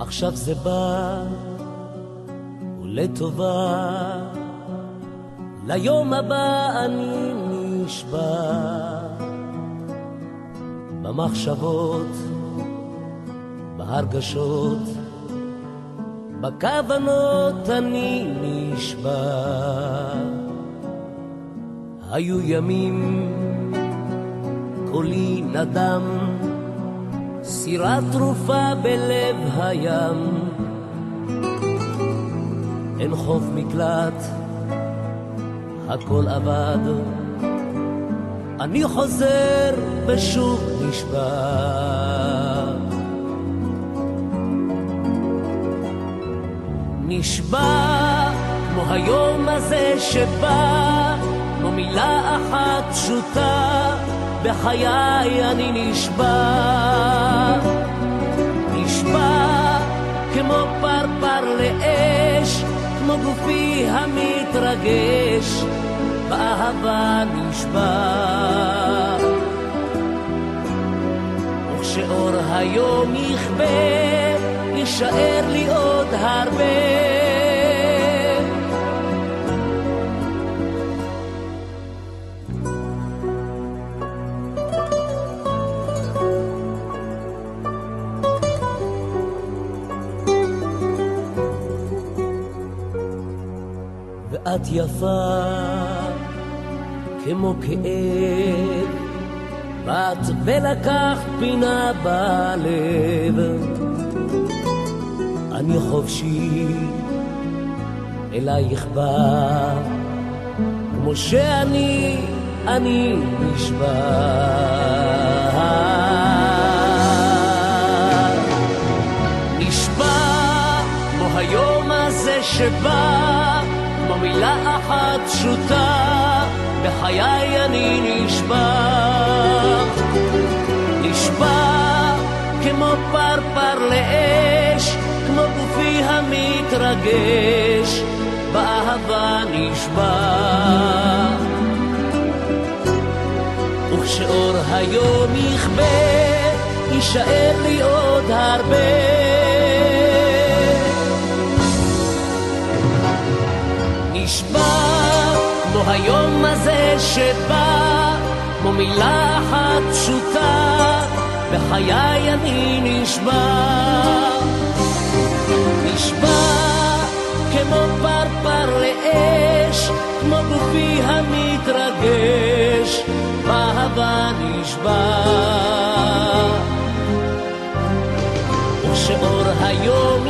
עכשיו זה בא ולטובה, ליום הבא אני נשבע, במחשבות, בהרגשות, בכוונות אני נשבע. היו ימים קולי נדם, סירה תרופה בלב הים, אין חוף מקלט, הכל עבד, אני חוזר ושוב נשבע. נשבע כמו היום הזה שבא, כמו מילה אחת פשוטה, בחיי אני נשבע. נשבע כמו פרפר לאש, כמו גופי המתרגש, באהבה נשבע. וכשאור היום יכבה, יישאר לי עוד הרבה. ואת יפה כמו כאב, באת ולקחת פינה בלב, אני חופשי אלייך בא, כמו שאני נשבע. נשבע כמו היום הזה שבא, כמו מילה אחת פשוטה, בחיי אני נשבע. נשבע כמו פרפר לאש, כמו גופי המתרגש, באהבה נשבע. וכשאור היום יכבה, יישאר לי עוד הרבה. נשבע כמו היום הזה שבא, כמו מילה אחת פשוטה, בחיי אני נשבע. נשבע כמו פרפר לאש, כמו גופי המתרגש, באהבה נשבע. וכשאור היום